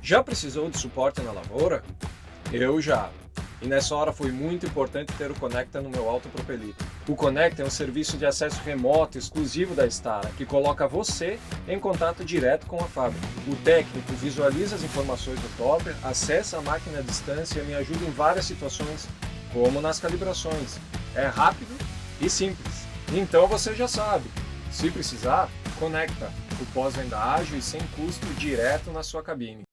Já precisou de suporte na lavoura? Eu já. E nessa hora foi muito importante ter o Conecta no meu Auto Propelito. O Conecta é um serviço de acesso remoto exclusivo da Stara, que coloca você em contato direto com a fábrica. O técnico visualiza as informações do topper, acessa a máquina à distância e me ajuda em várias situações, como nas calibrações. É rápido e simples. Então você já sabe. Se precisar, Conecta. O pós-venda ágil e sem custo direto na sua cabine.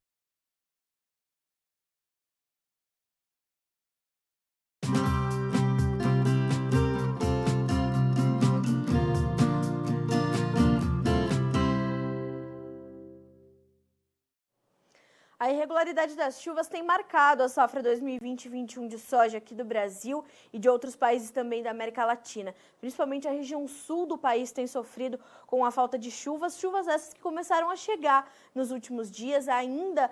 A irregularidade das chuvas tem marcado a safra 2020-21 de soja aqui do Brasil e de outros países também da América Latina. Principalmente a região sul do país tem sofrido com a falta de chuvas, chuvas essas que começaram a chegar nos últimos dias, ainda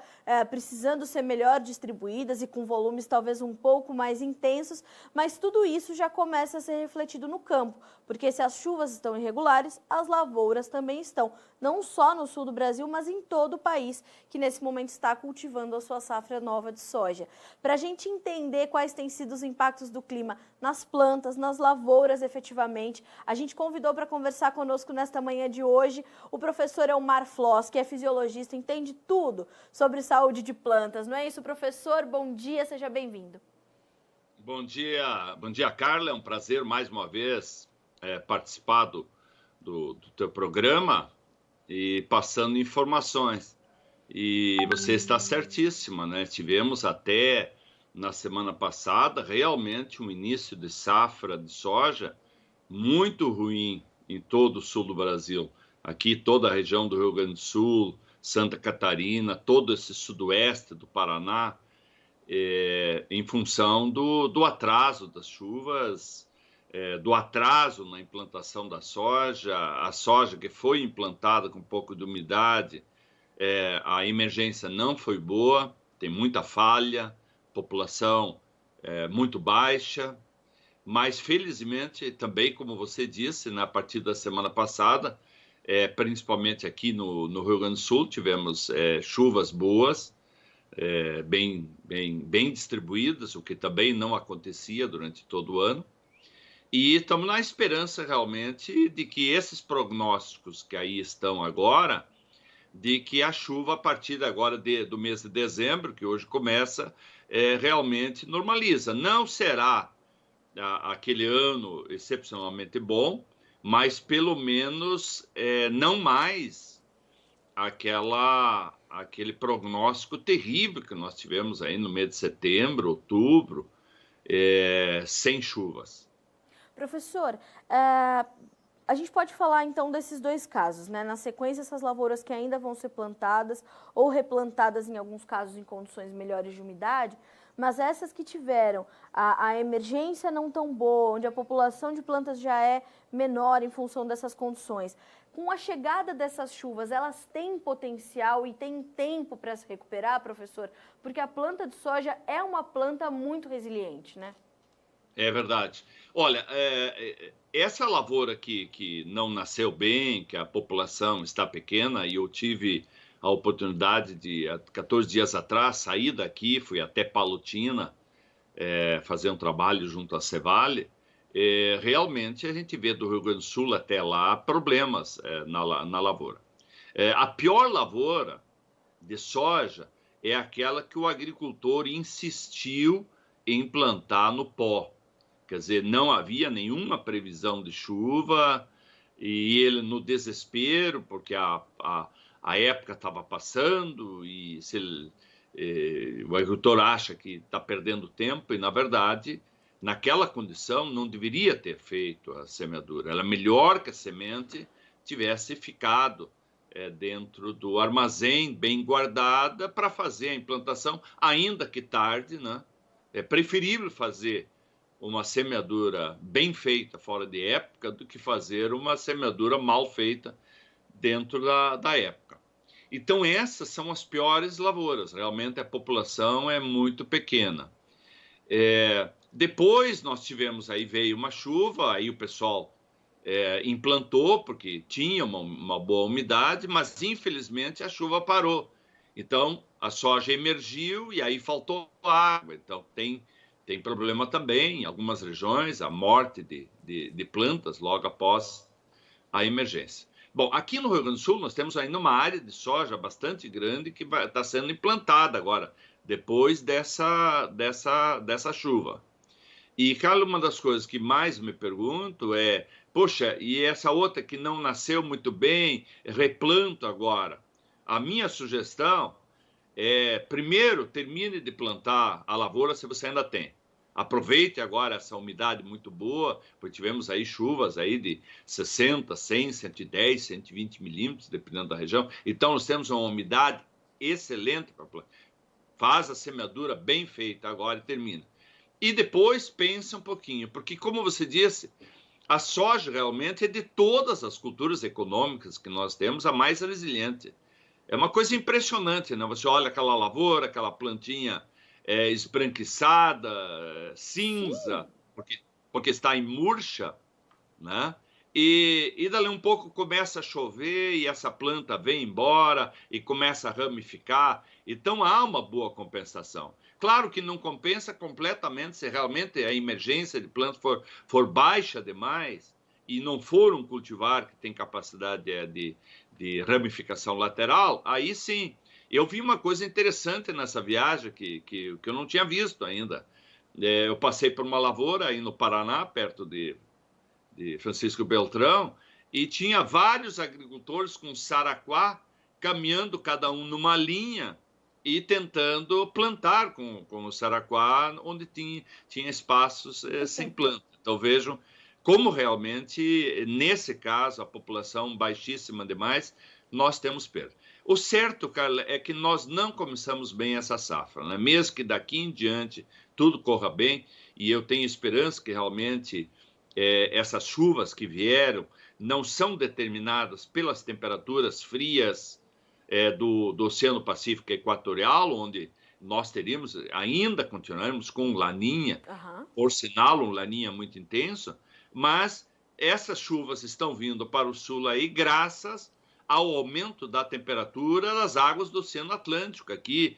precisando ser melhor distribuídas e com volumes talvez um pouco mais intensos, mas tudo isso já começa a ser refletido no campo, porque se as chuvas estão irregulares, as lavouras também estão, não só no sul do Brasil, mas em todo o país, que nesse momento está cultivando a sua safra nova de soja. Para a gente entender quais têm sido os impactos do clima nas plantas, nas lavouras efetivamente, a gente convidou para conversar conosco nesta manhã de hoje o professor Elmar Floss, que é fisiologista, entende tudo sobre saúde de plantas. Não é isso, professor? Bom dia, seja bem-vindo. Bom dia, Carla. É um prazer mais uma vez participar do teu programa e passando informações. E você está certíssima, né? Tivemos até na semana passada realmente um início de safra de soja muito ruim em todo o sul do Brasil. Aqui toda a região do Rio Grande do Sul, Santa Catarina, todo esse sudoeste do Paraná, em função do atraso das chuvas, do atraso na implantação da soja, a soja que foi implantada com um pouco de umidade, a emergência não foi boa, tem muita falha, população muito baixa, mas felizmente também, como você disse, a partir da semana passada, principalmente aqui no Rio Grande do Sul, tivemos chuvas boas, bem distribuídas, o que também não acontecia durante todo o ano. E estamos na esperança realmente de que esses prognósticos que aí estão agora, de que a chuva a partir agora do mês de dezembro, que hoje começa, realmente normaliza. Não será aquele ano excepcionalmente bom, mas pelo menos não mais aquele prognóstico terrível que nós tivemos aí no mês de setembro, outubro, sem chuvas. Professor, a gente pode falar então desses dois casos, né? Na sequência, essas lavouras que ainda vão ser plantadas ou replantadas em alguns casos em condições melhores de umidade, mas essas que tiveram a emergência não tão boa, onde a população de plantas já é menor em função dessas condições. Com a chegada dessas chuvas, elas têm potencial e têm tempo para se recuperar, professor? Porque a planta de soja é uma planta muito resiliente, né? É verdade. Olha, essa lavoura que não nasceu bem, que a população está pequena, e eu tive a oportunidade de, há 14 dias atrás, sair daqui, fui até Palotina, fazer um trabalho junto à Cevale. Realmente a gente vê do Rio Grande do Sul até lá problemas na lavoura. A pior lavoura de soja é aquela que o agricultor insistiu em plantar no pó. Quer dizer, não havia nenhuma previsão de chuva e ele, no desespero, porque a época estava passando e o agricultor acha que está perdendo tempo e, na verdade, naquela condição, não deveria ter feito a semeadura. Era melhor que a semente tivesse ficado dentro do armazém, bem guardada, para fazer a implantação, ainda que tarde, né? É preferível fazer uma semeadura bem feita fora de época do que fazer uma semeadura mal feita dentro da época. Então essas são as piores lavouras, realmente a população é muito pequena. Depois nós tivemos, aí veio uma chuva, aí o pessoal implantou, porque tinha uma boa umidade, mas infelizmente a chuva parou. Então a soja emergiu e aí faltou água. Então, tem problema também em algumas regiões, a morte de plantas logo após a emergência. Bom, aqui no Rio Grande do Sul nós temos ainda uma área de soja bastante grande que está sendo implantada agora, depois dessa chuva. E, Carlos, uma das coisas que mais me pergunto é, poxa, e essa outra que não nasceu muito bem, replanto agora? A minha sugestão é, primeiro, termine de plantar a lavoura se você ainda tem. Aproveite agora essa umidade muito boa, porque tivemos aí chuvas aí de 60, 100, 110, 120 milímetros, dependendo da região. Então, nós temos uma umidade excelente para plantar. Faz a semeadura bem feita agora e termina. E depois pensa um pouquinho, porque como você disse, a soja realmente é de todas as culturas econômicas que nós temos a mais resiliente. É uma coisa impressionante, né? Você olha aquela lavoura, aquela plantinha esbranquiçada, cinza, porque está em murcha, né? E dali um pouco começa a chover e essa planta vem embora e começa a ramificar. Então há uma boa compensação. Claro que não compensa completamente se realmente a emergência de planta for baixa demais e não for um cultivar que tem capacidade de ramificação lateral, aí sim. Eu vi uma coisa interessante nessa viagem que eu não tinha visto ainda. Eu passei por uma lavoura aí no Paraná, perto de Francisco Beltrão, e tinha vários agricultores com saraquá caminhando cada um numa linha e tentando plantar com o saraquá onde tinha espaços sem planta. Então vejam como realmente, nesse caso, a população baixíssima demais, nós temos perda. O certo, Carla, é que nós não começamos bem essa safra, né? Mesmo que daqui em diante tudo corra bem, e eu tenho esperança que realmente essas chuvas que vieram não são determinadas pelas temperaturas frias do Oceano Pacífico Equatorial, onde nós teríamos, ainda continuaremos com laninha, por sinal, um laninha muito intenso, mas essas chuvas estão vindo para o sul aí graças ao aumento da temperatura das águas do Oceano Atlântico, aqui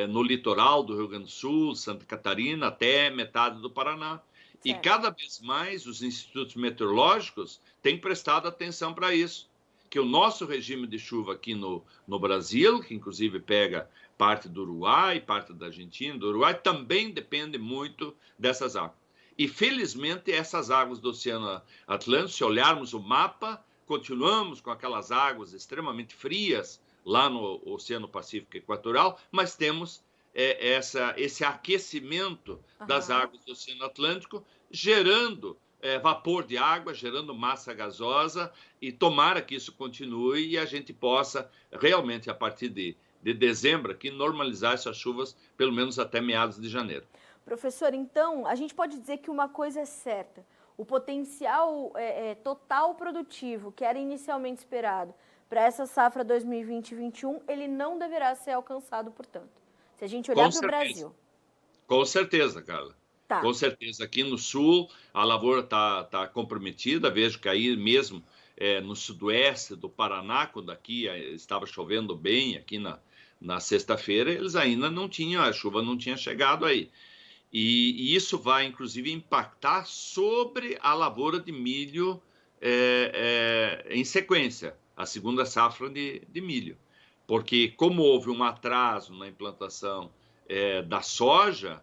no litoral do Rio Grande do Sul, Santa Catarina, até metade do Paraná. Certo. E cada vez mais os institutos meteorológicos têm prestado atenção para isso, que o nosso regime de chuva aqui no Brasil, que inclusive pega parte do Uruguai, parte da Argentina, do Uruguai, também depende muito dessas águas. E, felizmente, essas águas do Oceano Atlântico, se olharmos o mapa, continuamos com aquelas águas extremamente frias lá no Oceano Pacífico Equatorial, mas temos esse aquecimento das águas do Oceano Atlântico, gerando vapor de água, gerando massa gasosa, e tomara que isso continue e a gente possa realmente, a partir de dezembro, aqui, normalizar essas chuvas, pelo menos até meados de janeiro. Professor, então, a gente pode dizer que uma coisa é certa: o potencial total produtivo que era inicialmente esperado para essa safra 2020-21, ele não deverá ser alcançado, portanto, se a gente olhar para o Brasil. Com certeza, Carla. Tá. Com certeza. Aqui no sul, a lavoura está comprometida. Vejo que aí mesmo no sudoeste do Paraná, quando aqui estava chovendo bem, aqui na sexta-feira, eles ainda não tinham, a chuva não tinha chegado aí. E isso vai, inclusive, impactar sobre a lavoura de milho em sequência, a segunda safra de milho. Porque, como houve um atraso na implantação da soja,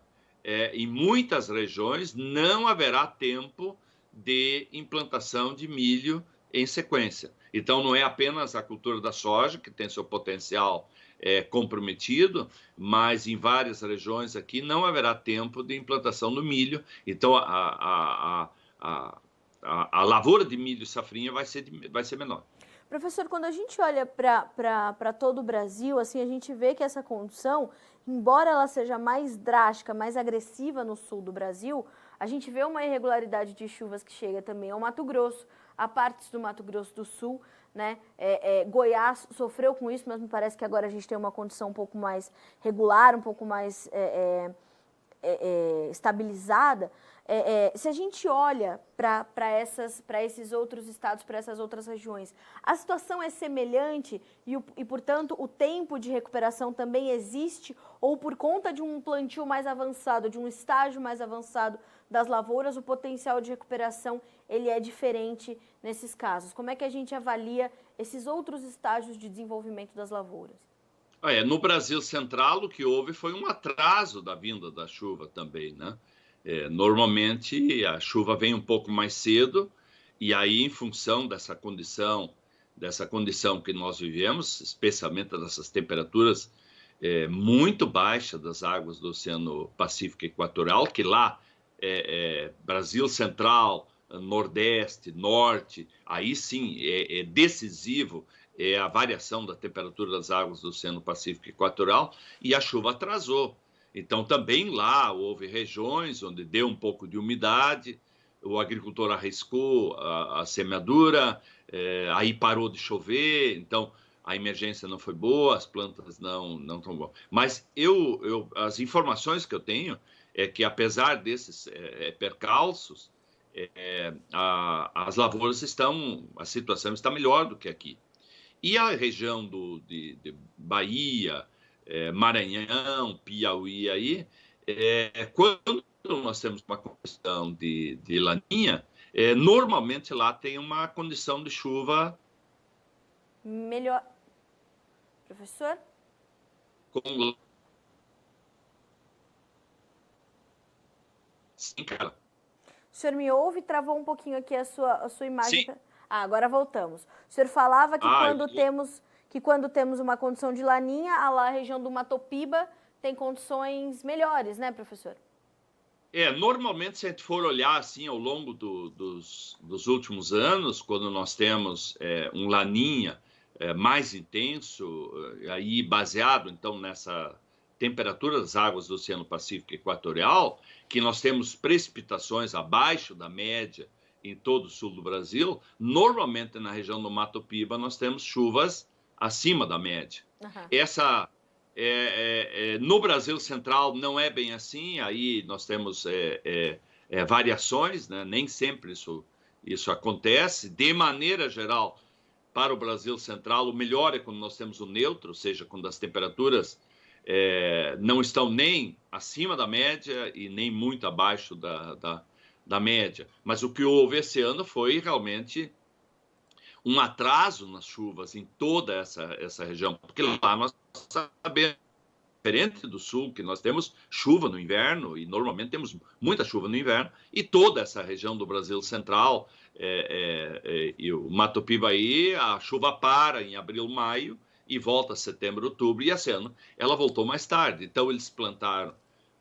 em muitas regiões não haverá tempo de implantação de milho em sequência. Então, não é apenas a cultura da soja, que tem seu potencial comprometido, mas em várias regiões aqui não haverá tempo de implantação do milho. Então, a lavoura de milho safrinha vai ser menor. Professor, quando a gente olha para todo o Brasil, assim, a gente vê que essa condição, embora ela seja mais drástica, mais agressiva no sul do Brasil, a gente vê uma irregularidade de chuvas que chega também ao Mato Grosso, a partes do Mato Grosso do Sul, né? Goiás sofreu com isso, mas me parece que agora a gente tem uma condição um pouco mais regular, um pouco mais estabilizada. Se a gente olha para esses outros estados, para essas outras regiões, a situação é semelhante e, portanto, o tempo de recuperação também existe? Ou por conta de um plantio mais avançado, de um estágio mais avançado das lavouras, o potencial de recuperação ele é diferente nesses casos? Como é que a gente avalia esses outros estágios de desenvolvimento das lavouras? No Brasil Central, o que houve foi um atraso da vinda da chuva também, né? Normalmente, a chuva vem um pouco mais cedo, e aí, em função dessa condição que nós vivemos, especialmente dessas temperaturas muito baixas das águas do Oceano Pacífico Equatorial, que lá Brasil Central, Nordeste, Norte, aí sim é decisivo a variação da temperatura das águas do Oceano Pacífico Equatorial, e a chuva atrasou. Então, também lá houve regiões onde deu um pouco de umidade, o agricultor arriscou a semeadura, aí parou de chover, então a emergência não foi boa, as plantas não estão boas. Mas as informações que eu tenho é que, apesar desses percalços, as lavouras a situação está melhor do que aqui. E a região de Bahia, Maranhão, Piauí, aí, quando nós temos uma condição de laninha, normalmente lá tem uma condição de chuva melhor. Professor? Sim, cara. O senhor me ouve? Travou um pouquinho aqui a sua imagem. Sim. Agora voltamos. O senhor falava que quando temos uma condição de laninha, a região do Matopiba tem condições melhores, né, professor? Normalmente, se a gente for olhar assim ao longo dos últimos anos, quando nós temos um laninha mais intenso, aí baseado então nessa temperatura das águas do Oceano Pacífico Equatorial, que nós temos precipitações abaixo da média em todo o sul do Brasil, normalmente na região do Matopiba nós temos chuvas acima da média. Essa no Brasil Central não é bem assim, aí nós temos variações, né? Nem sempre isso acontece. De maneira geral, para o Brasil Central, o melhor é quando nós temos o neutro, ou seja, quando as temperaturas não estão nem acima da média e nem muito abaixo da média. Mas o que houve esse ano foi realmente um atraso nas chuvas em toda essa região, porque lá nós sabemos, diferente do sul, que nós temos chuva no inverno, e normalmente temos muita chuva no inverno, e toda essa região do Brasil Central, e o Mato Pibaí, a chuva para em abril, maio, e volta a setembro, outubro, e esse ano ela voltou mais tarde. Então, eles plantaram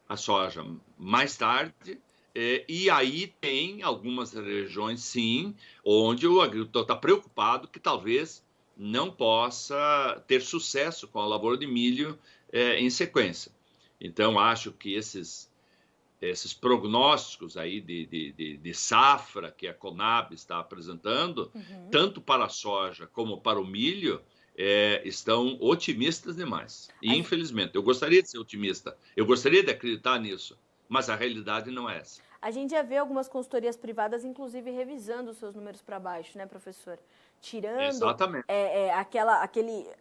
a soja mais tarde, e aí tem algumas regiões, sim, onde o agricultor está preocupado que talvez não possa ter sucesso com a lavoura de milho em sequência. Então, acho que esses prognósticos aí de safra que a Conab está apresentando, tanto para a soja como para o milho, estão otimistas demais. E, infelizmente, eu gostaria de ser otimista, eu gostaria de acreditar nisso, mas a realidade não é essa. A gente já vê algumas consultorias privadas, inclusive, revisando os seus números para baixo, né, professor? Tirando Exatamente.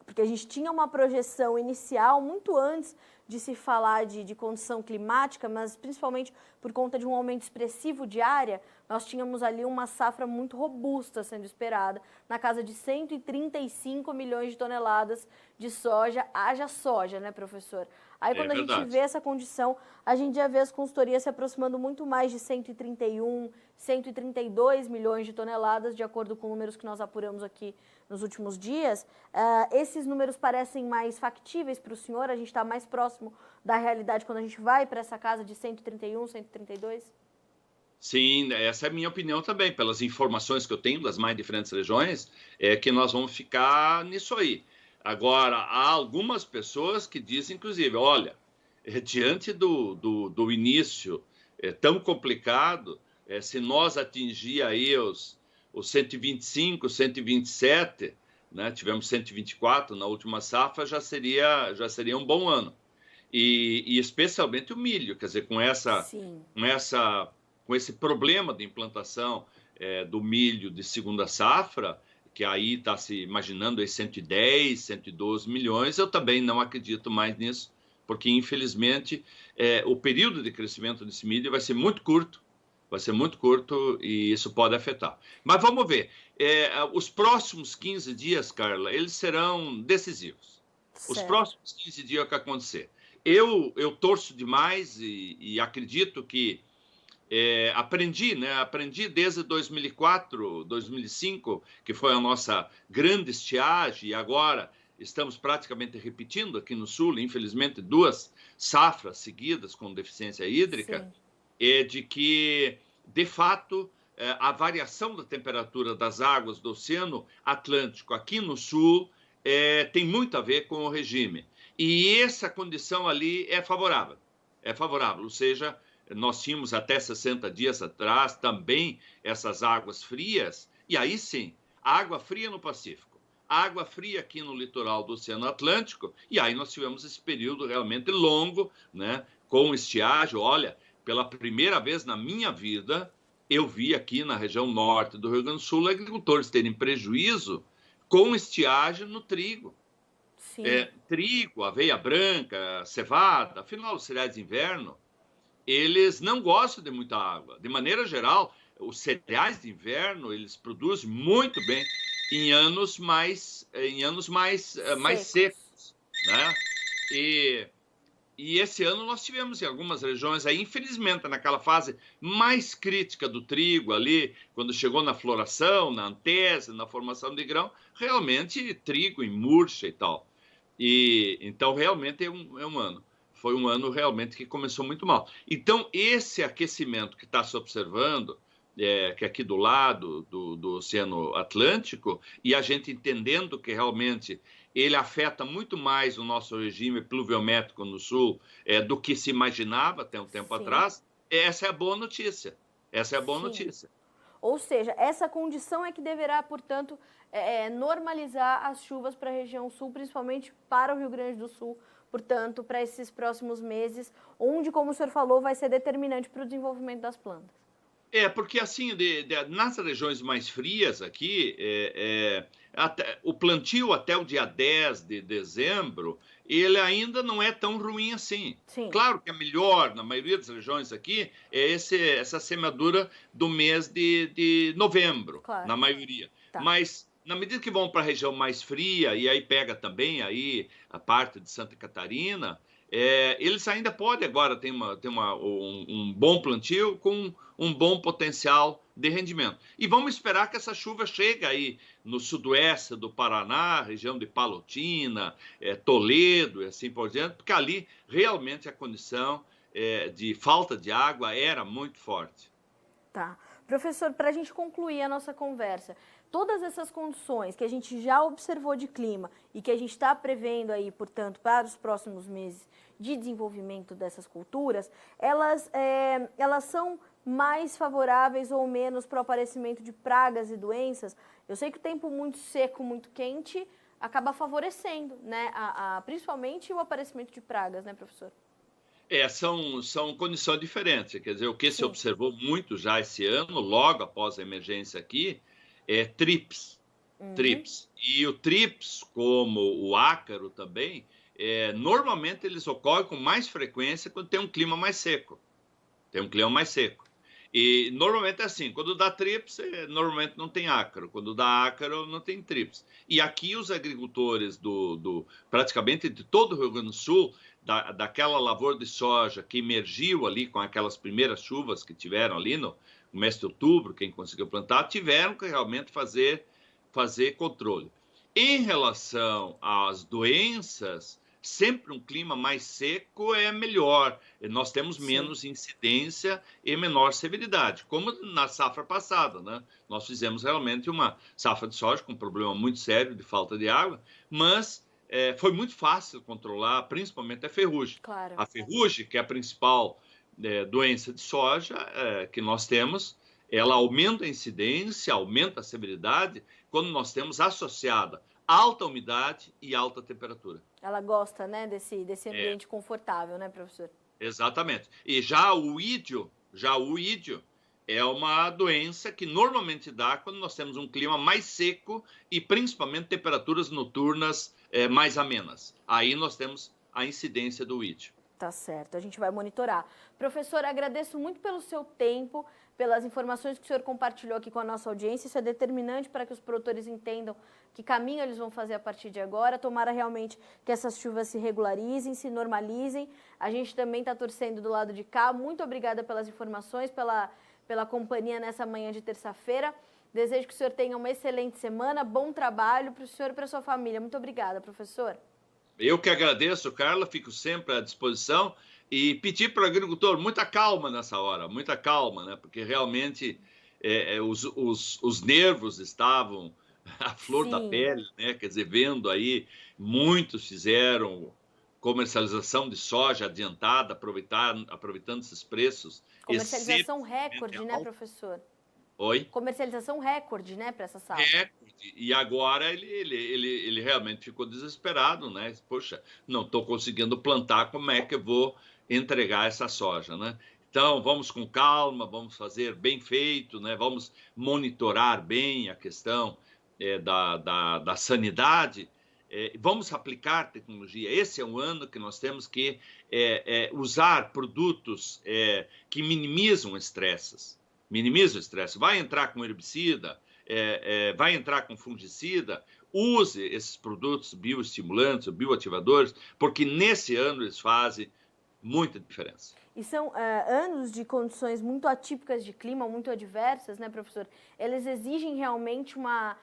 Porque a gente tinha uma projeção inicial muito antes de se falar de condição climática, mas principalmente por conta de um aumento expressivo de área, nós tínhamos ali uma safra muito robusta sendo esperada, na casa de 135 milhões de toneladas de soja, haja soja, né, professor? Aí, quando a gente vê essa condição, a gente já vê as consultorias se aproximando muito mais de 131, 132 milhões de toneladas, de acordo com números que nós apuramos aqui nos últimos dias. Esses números parecem mais factíveis para o senhor? A gente está mais próximo da realidade quando a gente vai para essa casa de 131, 132? Sim, essa é a minha opinião também. Pelas informações que eu tenho das mais diferentes regiões, é que nós vamos ficar nisso aí. Agora, há algumas pessoas que dizem, inclusive, olha, diante do início tão complicado, se nós atingir aí os 125, 127, né, tivemos 124 na última safra, já seria um bom ano. E especialmente o milho, quer dizer, com essa com esse problema de implantação do milho de segunda safra, que aí está se imaginando aí 110, 112 milhões, eu também não acredito mais nisso, porque, infelizmente, o período de crescimento desse milho vai ser muito curto e isso pode afetar. Mas vamos ver. Os próximos 15 dias, Carla, eles serão decisivos. Certo. Os próximos 15 dias que acontecer. Eu torço demais e acredito que aprendi desde 2004, 2005, que foi a nossa grande estiagem, e agora estamos praticamente repetindo aqui no Sul, infelizmente, 2 safras seguidas com deficiência hídrica, de que, de fato, a variação da temperatura das águas do Oceano Atlântico aqui no Sul tem muito a ver com o regime. E essa condição ali é favorável, ou seja, nós tínhamos até 60 dias atrás também essas águas frias, e aí sim, água fria no Pacífico, água fria aqui no litoral do Oceano Atlântico, e aí nós tivemos esse período realmente longo, né, com estiagem. Olha, pela primeira vez na minha vida, eu vi aqui na região norte do Rio Grande do Sul agricultores terem prejuízo com estiagem no trigo. Trigo, aveia branca, cevada, afinal, os cereais de inverno, eles não gostam de muita água. De maneira geral, os cereais de inverno, eles produzem muito bem em anos mais secos, né? E esse ano nós tivemos em algumas regiões, aí, infelizmente, naquela fase mais crítica do trigo ali, quando chegou na floração, na antese, na formação de grão, realmente trigo em murcha e tal. E então realmente foi um ano realmente que começou muito mal. Então, esse aquecimento que está se observando, que é aqui do lado do Oceano Atlântico, e a gente entendendo que realmente ele afeta muito mais o nosso regime pluviométrico no Sul do que se imaginava até um tempo atrás, essa é a boa notícia. Ou seja, essa condição é que deverá, portanto, normalizar as chuvas para a região sul, principalmente para o Rio Grande do Sul, portanto, para esses próximos meses, onde, como o senhor falou, vai ser determinante para o desenvolvimento das plantas. Porque assim, nas regiões mais frias aqui, o plantio até o dia 10 de dezembro, ele ainda não é tão ruim assim. Sim. Claro que é melhor, na maioria das regiões aqui, essa semeadura do mês de novembro, claro, na maioria. Tá. Mas, na medida que vão para a região mais fria, e aí pega também aí a parte de Santa Catarina, eles ainda podem agora ter um bom plantio com um bom potencial de rendimento. E vamos esperar que essa chuva chegue aí no sudoeste do Paraná, região de Palotina, Toledo e assim por diante, porque ali realmente a condição de falta de água era muito forte. Tá. Professor, para a gente concluir a nossa conversa, todas essas condições que a gente já observou de clima e que a gente está prevendo aí, portanto, para os próximos meses de desenvolvimento dessas culturas, elas são mais favoráveis ou menos para o aparecimento de pragas e doenças? Eu sei que o tempo muito seco, muito quente, acaba favorecendo, né, principalmente o aparecimento de pragas, né, professor? São condições diferentes. Quer dizer, o que se observou muito já esse ano, logo após a emergência aqui, é trips. Trips. E o trips, como o ácaro também, normalmente eles ocorrem com mais frequência quando tem um clima mais seco. E normalmente é assim, quando dá trips, normalmente não tem ácaro. Quando dá ácaro, não tem trips. E aqui os agricultores praticamente de todo o Rio Grande do Sul, daquela lavoura de soja que emergiu ali com aquelas primeiras chuvas que tiveram ali no mês de outubro, quem conseguiu plantar, tiveram que realmente fazer controle. Em relação às doenças, sempre um clima mais seco é melhor. Nós temos menos incidência e menor severidade, como na safra passada, né? Nós fizemos realmente uma safra de soja com um problema muito sério de falta de água, mas foi muito fácil controlar, principalmente a ferrugem. Claro. A ferrugem, que é a principal doença de soja que nós temos, ela aumenta a incidência, aumenta a severidade, quando nós temos associada alta umidade e alta temperatura. Ela gosta, né, desse ambiente confortável, né, professor? Exatamente. E já o ídio, É uma doença que normalmente dá quando nós temos um clima mais seco e principalmente temperaturas noturnas mais amenas. Aí nós temos a incidência do ITIO. Tá certo, a gente vai monitorar. Professor, agradeço muito pelo seu tempo, pelas informações que o senhor compartilhou aqui com a nossa audiência. Isso é determinante para que os produtores entendam que caminho eles vão fazer a partir de agora. Tomara realmente que essas chuvas se regularizem, se normalizem. A gente também está torcendo do lado de cá. Muito obrigada pelas informações, pela companhia nessa manhã de terça-feira. Desejo que o senhor tenha uma excelente semana, bom trabalho para o senhor e para a sua família. Muito obrigada, professor. Eu que agradeço, Carla, fico sempre à disposição e pedir para o agricultor muita calma nessa hora, muita calma, né? Porque realmente os nervos estavam à flor da pele, né? Quer dizer, vendo aí, muitos fizeram comercialização de soja adiantada, aproveitando esses preços. Comercialização recorde, né, professor? Oi? Comercialização recorde, né, para essa safra. Recorde. E agora ele realmente ficou desesperado, né? Poxa, não estou conseguindo plantar, como é que eu vou entregar essa soja, né? Então, vamos com calma, vamos fazer bem feito, né? Vamos monitorar bem a questão da sanidade. Vamos aplicar tecnologia. Esse é um ano que nós temos que usar produtos que minimizam estresses. Minimiza o estresse. Vai entrar com herbicida, vai entrar com fungicida, use esses produtos bioestimulantes, bioativadores, porque nesse ano eles fazem muita diferença. E são anos de condições muito atípicas de clima, muito adversas, né, professor? Eles exigem realmente uma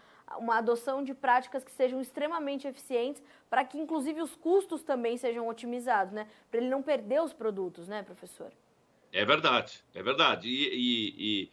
adoção de práticas que sejam extremamente eficientes para que, inclusive, os custos também sejam otimizados, né? Para ele não perder os produtos, né, professor? É verdade, é verdade. E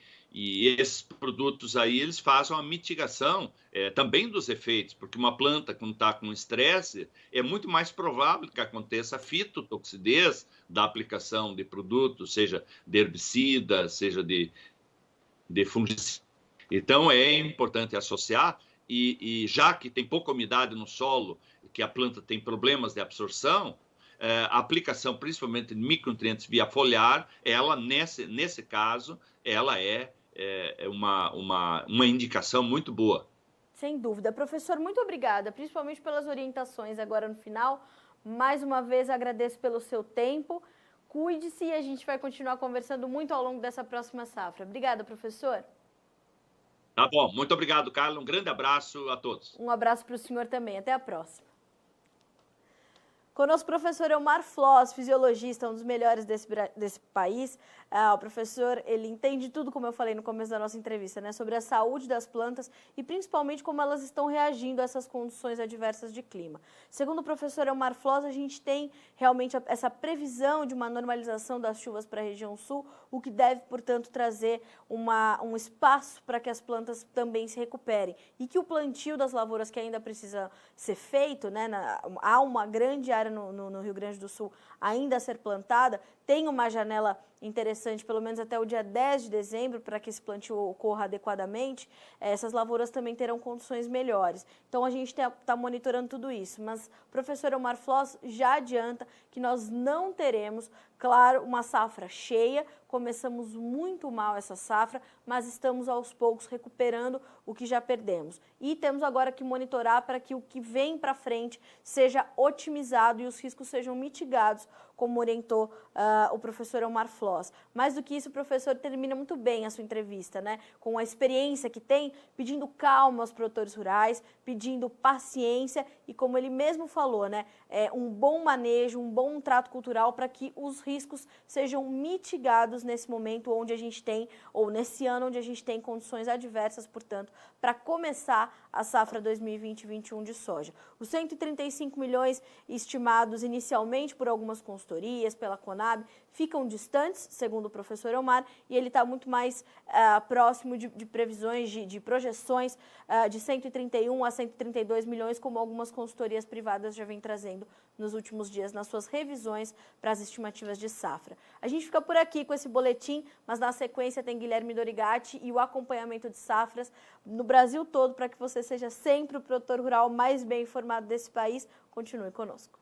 esses produtos aí, eles fazem uma mitigação também dos efeitos, porque uma planta, quando está com estresse, é muito mais provável que aconteça a fitotoxidez da aplicação de produtos, seja de herbicida, seja de fungicida. Então, é importante associar, e já que tem pouca umidade no solo, que a planta tem problemas de absorção, a aplicação, principalmente de micronutrientes via foliar, ela, nesse caso, ela é uma indicação muito boa. Sem dúvida. Professor, muito obrigada, principalmente pelas orientações agora no final. Mais uma vez, agradeço pelo seu tempo. Cuide-se e a gente vai continuar conversando muito ao longo dessa próxima safra. Obrigada, professor. Tá bom. Muito obrigado, Carla. Um grande abraço a todos. Um abraço para o senhor também. Até a próxima. Conosco o professor Elmar Floss, fisiologista, um dos melhores desse país. O professor, ele entende tudo, como eu falei no começo da nossa entrevista, né, sobre a saúde das plantas e principalmente como elas estão reagindo a essas condições adversas de clima. Segundo o professor Elmar Floss, a gente tem realmente essa previsão de uma normalização das chuvas para a região sul, o que deve, portanto, trazer um espaço para que as plantas também se recuperem. E que o plantio das lavouras que ainda precisa ser feito, né, há uma grande área no Rio Grande do Sul ainda a ser plantada, tem uma janela interessante, pelo menos até o dia 10 de dezembro, para que esse plantio ocorra adequadamente, essas lavouras também terão condições melhores. Então, a gente está monitorando tudo isso, mas o professor Elmar Floss já adianta que nós não teremos, claro, uma safra cheia. Começamos muito mal essa safra, mas estamos aos poucos recuperando o que já perdemos. E temos agora que monitorar para que o que vem para frente seja otimizado e os riscos sejam mitigados, como orientou o professor Elmar Floss. Mais do que isso, o professor termina muito bem a sua entrevista, né? Com a experiência que tem, pedindo calma aos produtores rurais, pedindo paciência e, como ele mesmo falou, né? Um bom manejo, um bom trato cultural para que os riscos sejam mitigados nesse momento onde a gente tem, ou nesse ano onde a gente tem condições adversas, portanto, para começar a safra 2020-21 de soja. Os 135 milhões estimados inicialmente por algumas consultorias, pela Conab, ficam distantes, segundo o professor Elmar, e ele está muito mais próximo de previsões, de projeções de 131 a 132 milhões, como algumas consultorias privadas já vêm trazendo nos últimos dias nas suas revisões para as estimativas de safra. A gente fica por aqui com esse boletim, mas na sequência tem Guilherme Dorigatti e o acompanhamento de safras no Brasil todo para que você seja sempre o produtor rural mais bem informado desse país. Continue conosco.